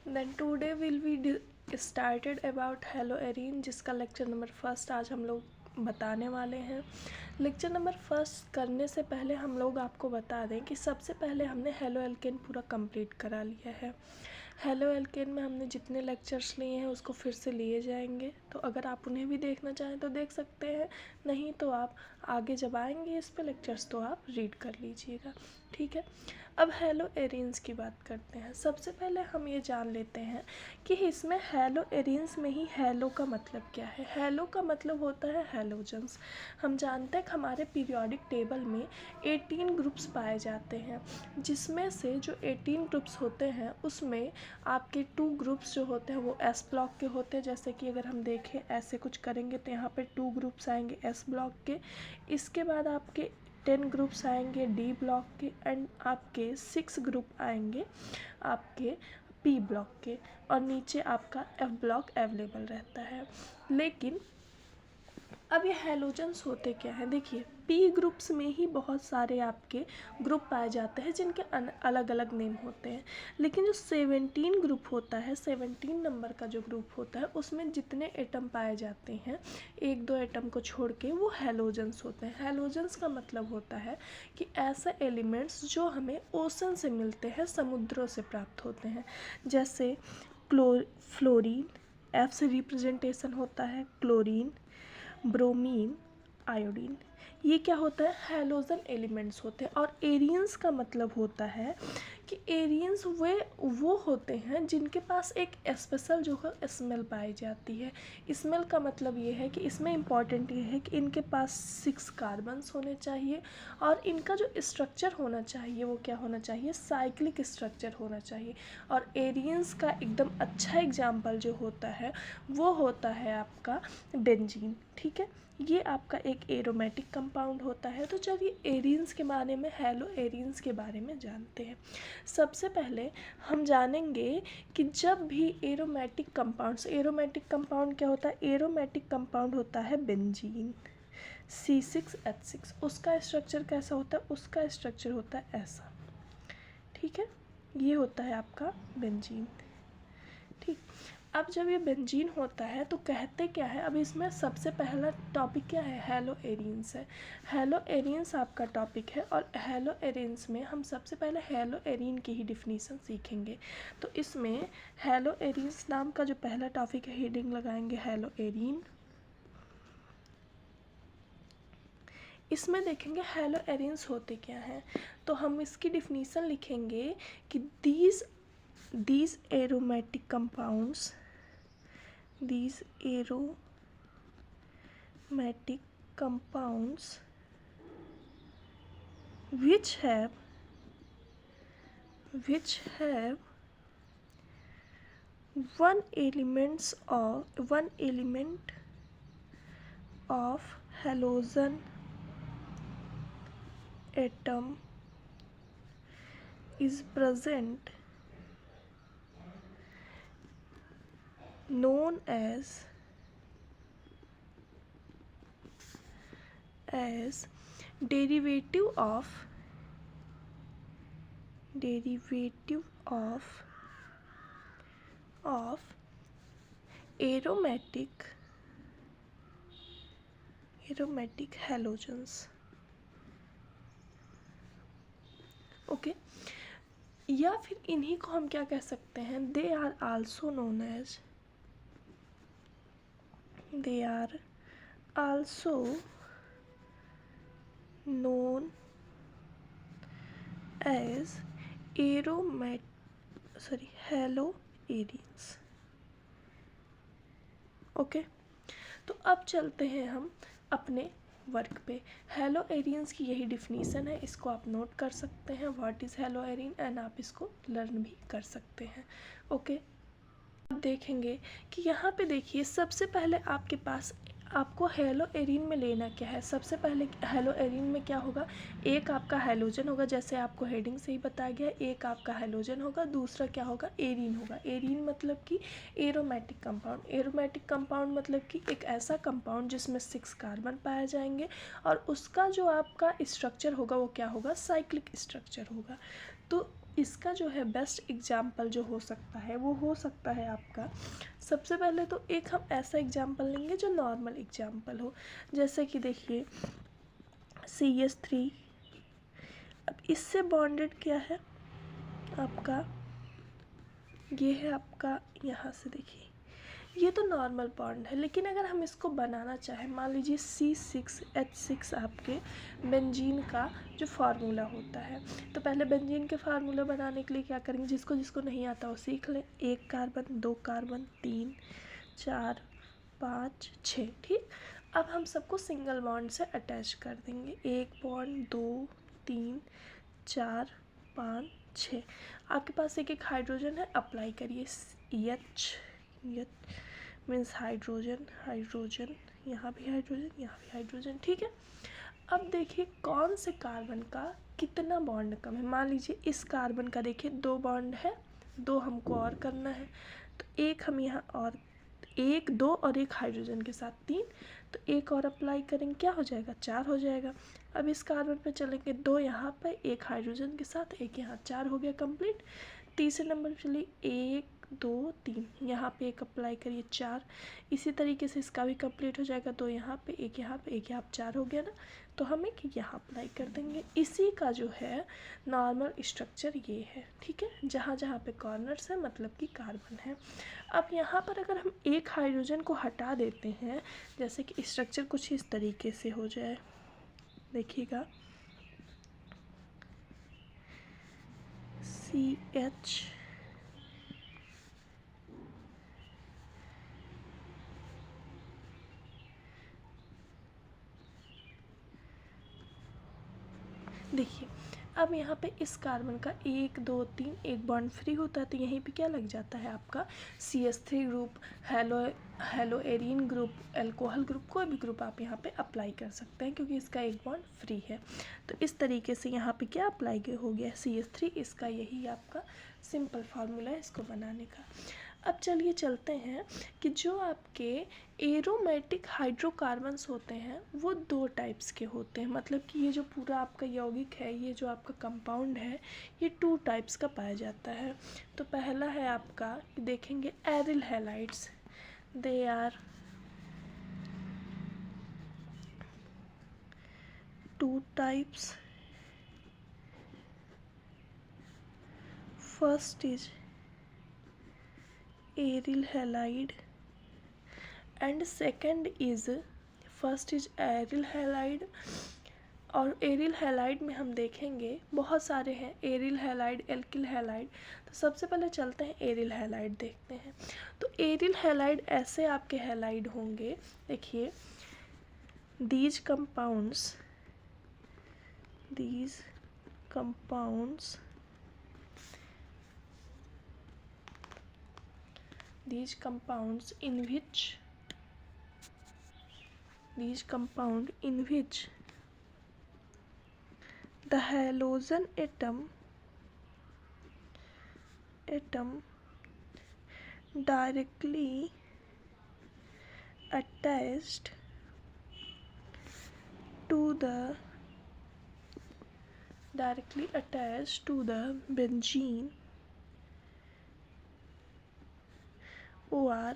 Then today will be started about haloarene, जिसका lecture number first आज हम लोग बताने वाले हैं। लेक्चर नंबर फर्स्ट करने से पहले हम लोग आपको बता दें कि सबसे पहले हमने हेलो एल्केन पूरा कंप्लीट करा लिया है। हेलो एल्केन में हमने जितने लेक्चर्स लिए हैं उसको फिर से लिए जाएंगे, तो अगर आप उन्हें भी देखना चाहें तो देख सकते हैं, नहीं तो आप आगे जब आएंगे इस पे लेक्चर्स तो आप रीड कर लीजिएगा, ठीक है। अब हेलो एरीन्स की बात करते हैं। सबसे पहले हम ये जान लेते हैं कि इसमें हेलो एरीन्स में ही हेलो का मतलब क्या है। हेलो का मतलब होता है हेलोजन्स। हम जानते हैं कि हमारे पीरियोडिक टेबल में 18 ग्रुप्स पाए जाते हैं, जिसमें से जो 18 ग्रुप्स होते हैं उसमें आपके 2 ग्रुप्स जो होते हैं वो एस ब्लॉक के होते हैं। जैसे कि अगर हम देखें ऐसे कुछ करेंगे तो यहाँ पे 2 ग्रुप्स आएंगे एस ब्लॉक के। इसके बाद आपके 10 ग्रुप्स आएंगे डी ब्लॉक के, एंड आपके 6 ग्रुप आएंगे आपके पी ब्लॉक के, और नीचे आपका एफ ब्लॉक अवेलेबल रहता है। लेकिन अब ये हैलोजन्स होते क्या हैं, देखिए पी ग्रुप्स में ही बहुत सारे आपके ग्रुप पाए जाते हैं जिनके अलग अलग नेम होते हैं। लेकिन जो 17 ग्रुप होता है, 17 नंबर का जो ग्रुप होता है उसमें जितने एटम पाए जाते हैं, एक दो एटम को छोड़ के, वो हैलोजन्स होते हैं। हैलोजन्स का मतलब होता है कि ऐसे एलिमेंट्स जो हमें ओशन से मिलते हैं, समुद्रों से प्राप्त होते हैं। जैसे फ्लोरीन, एफ से रिप्रेजेंटेशन होता है, क्लोरीन, ब्रोमीन, आयोडीन, ये क्या होता है, हैलोजन एलिमेंट्स होते हैं। और एरियंस का मतलब होता है कि एरियंस वो होते हैं जिनके पास एक स्पेशल जो है स्मेल पाई जाती है। स्मेल का मतलब ये है कि इसमें इम्पॉर्टेंट ये है कि इनके पास 6 कार्बन्स होने चाहिए, और इनका जो स्ट्रक्चर होना चाहिए वो क्या होना चाहिए, साइक्लिक स्ट्रक्चर होना चाहिए। और एरियंस का एकदम अच्छा एग्जाम्पल जो होता है वो होता है आपका बेंजीन, ठीक है। ये आपका एक एरोमेटिक कंपाउंड होता है। तो चलिए एरियंस के बारे में, हेलो एरियंस के बारे में जानते हैं। सबसे पहले हम जानेंगे कि जब भी एरोमेटिक कंपाउंड क्या होता है, एरोमेटिक कंपाउंड होता है बेंजीन C6H6। उसका स्ट्रक्चर कैसा होता है, उसका स्ट्रक्चर होता है ऐसा, ठीक है। ये होता है आपका बेंजीन, ठीक। अब जब ये बेंजीन होता है तो कहते क्या है, अब इसमें सबसे पहला टॉपिक क्या है, हेलो एरियंस है। हेलो एरियंस आपका टॉपिक है, और हेलो एरियंस में हम सबसे पहले हेलो एरिन की ही डिफिनीसन सीखेंगे। तो इसमें हेलो एरियंस नाम का जो पहला टॉपिक है, हेडिंग लगाएंगे हेलो एरिन। इसमें देखेंगे हेलो एरियंस होते क्या हैं, तो हम इसकी डिफिनीसन लिखेंगे कि these aromatic compounds which have one element of halogen atom is present, known as derivative of aromatic halogens, okay. या फिर इन्हीं को हम क्या कह सकते हैं, they are also known as haloarenes, okay. तो अब चलते हैं हम अपने वर्क पे। हेलो एरियंस की यही डिफिनीसन है, इसको आप नोट कर सकते हैं, what is haloarene, and आप इसको लर्न भी कर सकते हैं, ओके। अब देखेंगे कि यहाँ पे देखिए सबसे पहले आपके पास आपको हेलो एरिन में लेना क्या है। सबसे पहले हेलो एरिन में क्या होगा, एक आपका हैलोजन होगा, जैसे आपको हेडिंग से ही बताया गया, एक आपका हैलोजन होगा, दूसरा क्या होगा, एरिन होगा। एरिन मतलब कि एरोमेटिक कंपाउंड मतलब कि एक ऐसा कंपाउंड जिसमें 6 कार्बन पाए जाएंगे, और उसका जो आपका स्ट्रक्चर होगा वो क्या होगा, साइक्लिक स्ट्रक्चर होगा। तो इसका जो है बेस्ट एग्जाम्पल जो हो सकता है वो हो सकता है आपका, सबसे पहले तो एक हम ऐसा एग्जाम्पल लेंगे जो नॉर्मल एग्जाम्पल हो, जैसे कि देखिए CH3। अब इससे बॉन्डेड क्या है आपका, ये है आपका, यहाँ से देखिए ये तो नॉर्मल बॉन्ड है, लेकिन अगर हम इसको बनाना चाहें, मान लीजिए C6H6 आपके बेंजीन का जो फार्मूला होता है, तो पहले बेंजीन के फार्मूला बनाने के लिए क्या करेंगे, जिसको जिसको नहीं आता वो सीख लें। 1 कार्बन, 2 कार्बन, 3, 4, 5, 6, ठीक। अब हम सबको सिंगल बॉन्ड से अटैच कर देंगे, 1 बॉन्ड, 2, 3, 4, 5, 6। आपके पास एक एक हाइड्रोजन है, अप्लाई करिए H मीन्स हाइड्रोजन, हाइड्रोजन, यहाँ भी हाइड्रोजन, यहाँ भी हाइड्रोजन, ठीक है। अब देखिए कौन से कार्बन का कितना बॉन्ड कम है। मान लीजिए इस कार्बन का देखिए 2 बॉन्ड है, 2 हमको और करना है, तो एक हम यहाँ और 1, 2 और 1 हाइड्रोजन के साथ 3, तो एक और अप्लाई करेंगे, क्या हो जाएगा, 4 हो जाएगा। अब इस कार्बन पे चलेंगे, 2 यहाँ पे, 1 हाइड्रोजन के साथ, 1 यहाँ, 4 हो गया कंप्लीट। तीसरे नंबर पे चलिए 1, 2, 3, यहाँ पे एक अप्लाई करिए, 4। इसी तरीके से इसका भी कंप्लीट हो जाएगा, 2 यहाँ पे, 1 यहाँ पे, 1 यहाँ पे, 4 हो गया ना, तो हम एक यहाँ अप्लाई कर देंगे। इसी का जो है नॉर्मल स्ट्रक्चर ये है, ठीक है। जहाँ जहाँ पे कॉर्नर्स है मतलब कि कार्बन है। अब यहाँ पर अगर हम एक हाइड्रोजन को हटा देते हैं, जैसे कि स्ट्रक्चर कुछ इस तरीके से हो जाए, देखिएगा CH, देखिए अब यहाँ पे इस कार्बन का 1, 2, 3 एक बॉन्ड फ्री होता है, तो यहीं पे क्या लग जाता है आपका CH3 group, haloarene group, alcohol group, कोई भी ग्रुप आप यहाँ पे अप्लाई कर सकते हैं, क्योंकि इसका एक बॉन्ड फ्री है। तो इस तरीके से यहाँ पे क्या अप्लाई हो गया, CH3, इसका यही आपका सिंपल फार्मूला है इसको बनाने का। अब चलिए चलते हैं कि जो आपके एरोमेटिक हाइड्रोकार्बन्स होते हैं वो 2 टाइप्स के होते हैं, मतलब कि ये जो पूरा आपका यौगिक है, ये जो आपका कंपाउंड है, ये 2 टाइप्स का पाया जाता है। तो पहला है आपका, देखेंगे aryl halides, they are 2 types. First is aryl halide and second is, first is aryl halide, और एरिल हैलाइड में हम देखेंगे बहुत सारे हैं, एरिल हैलाइड, एल्किल हैलाइड। तो सबसे पहले चलते हैं एरिल हैलाइड देखते हैं। तो एरिल हैलाइड ऐसे आपके हैलाइड होंगे, देखिए these compounds in which the halogen atom directly attached to the benzene or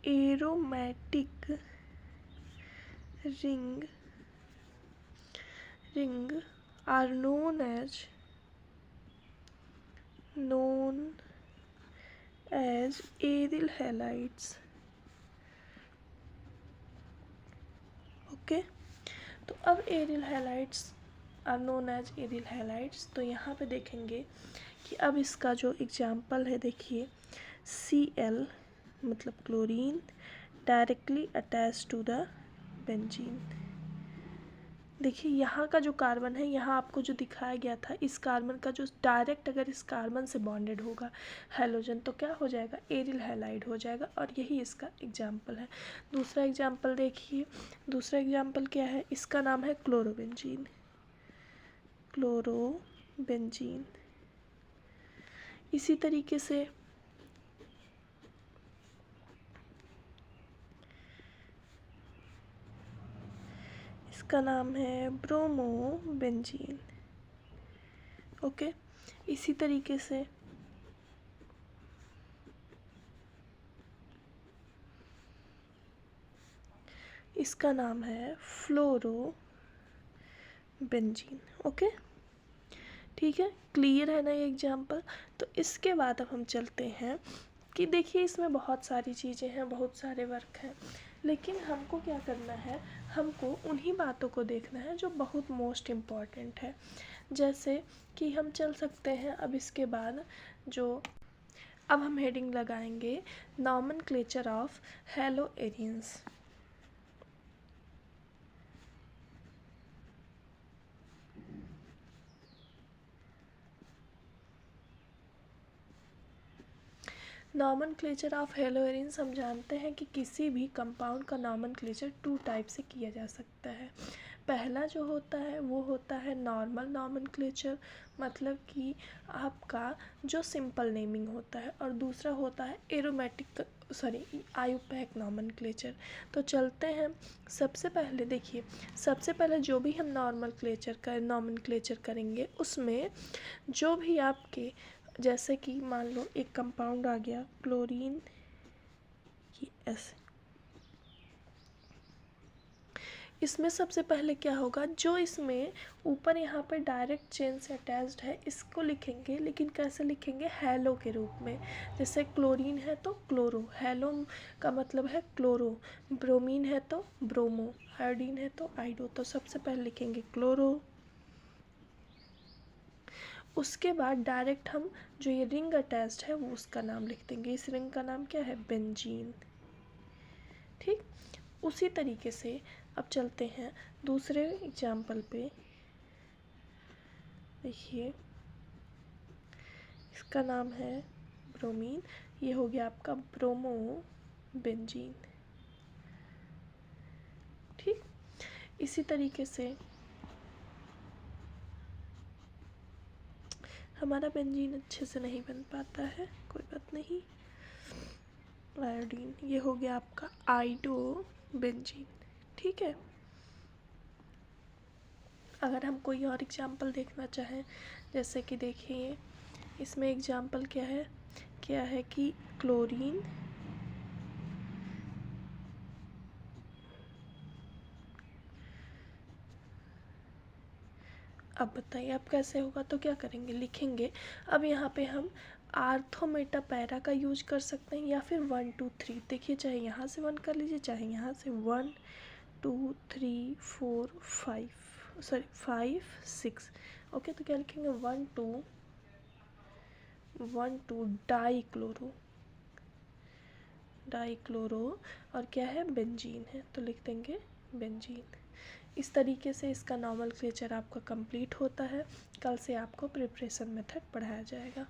aromatic ring are known as aryl halides। Okay, तो अब aryl halides are known as aryl halides. तो यहाँ पे देखेंगे कि अब इसका जो एग्जाम्पल है, देखिए Cl मतलब chlorine directly attach to the benzene. देखिए यहाँ का जो कार्बन है, यहाँ आपको जो दिखाया गया था, इस कार्बन का जो डायरेक्ट अगर इस कार्बन से बॉन्डेड होगा हैलोजन, तो क्या हो जाएगा, एरिल हैलाइड हो जाएगा, और यही इसका एग्जाम्पल है। दूसरा एग्जाम्पल देखिए, दूसरा एग्जाम्पल क्या है, इसका नाम है क्लोरोबेंजीन। इसी तरीके से इसका नाम है ब्रोमोबेंजीन। ओके, इसी तरीके से इसका नाम है फ्लोरोबेंजीन। ओके, ठीक है, क्लियर है ना ये एग्जाम्पल। तो इसके बाद अब हम चलते हैं कि देखिए इसमें बहुत सारी चीज़ें हैं, बहुत सारे वर्क हैं, लेकिन हमको क्या करना है, हमको उन्हीं बातों को देखना है जो बहुत मोस्ट इम्पॉर्टेंट है। जैसे कि हम चल सकते हैं अब इसके बाद जो अब हम हेडिंग लगाएंगे नॉमेनक्लेचर ऑफ हैलोएरिन्स। नॉमेनक्लेचर ऑफ हैलोएरिन्स हम जानते हैं कि किसी भी कंपाउंड का नॉमेनक्लेचर 2 टाइप से किया जा सकता है। पहला जो होता है वो होता है नॉर्मल नॉमेनक्लेचर, मतलब कि आपका जो सिंपल नेमिंग होता है, और दूसरा होता है आयुपैक नॉमेनक्लेचर। तो चलते हैं, सबसे पहले देखिए, सबसे पहले जो भी हम नॉमेनक्लेचर करेंगे उसमें जो भी आपके, जैसे कि मान लो एक कंपाउंड आ गया क्लोरीन की एसिड, इसमें सबसे पहले क्या होगा, जो इसमें ऊपर यहाँ पर डायरेक्ट चेन से अटैच्ड है इसको लिखेंगे, लेकिन कैसे लिखेंगे, हैलो के रूप में। जैसे क्लोरीन है तो क्लोरो, हैलो का मतलब है क्लोरो, ब्रोमीन है तो ब्रोमो, आयोडीन है तो आइडो। तो सबसे पहले लिखेंगे क्लोरो, उसके बाद डायरेक्ट हम जो ये रिंग अटैच्ड है वो उसका नाम लिख देंगे। इस रिंग का नाम क्या है, बेंजीन। ठीक, उसी तरीके से अब चलते हैं दूसरे एग्जाम्पल पे। देखिए इसका नाम है ब्रोमीन, ये हो गया आपका ब्रोमो बेंजीन। ठीक, इसी तरीके से हमारा बेंजीन अच्छे से नहीं बन पाता है, कोई बात नहीं, आयोडीन, ये हो गया आपका आइडो बेंजीन। ठीक है, अगर हम कोई और एग्जाम्पल देखना चाहें, जैसे कि देखिए इसमें एग्जाम्पल क्या है कि क्लोरीन अब बताइए अब कैसे होगा, तो क्या करेंगे, लिखेंगे। अब यहाँ पे हम आर्थोमेटा पैरा का यूज कर सकते हैं, या फिर 1 2 3, देखिए चाहे यहाँ से 1 कर लीजिए, चाहे यहाँ से 1 2 3 4 5 6। ओके, तो क्या लिखेंगे, 1 2 डाइक्लोरो और क्या है, बेंजीन है, तो लिख देंगे बेंजीन। इस तरीके से इसका नॉमेनक्लेचर आपका कंप्लीट होता है। कल से आपको प्रिपरेशन मेथड पढ़ाया जाएगा।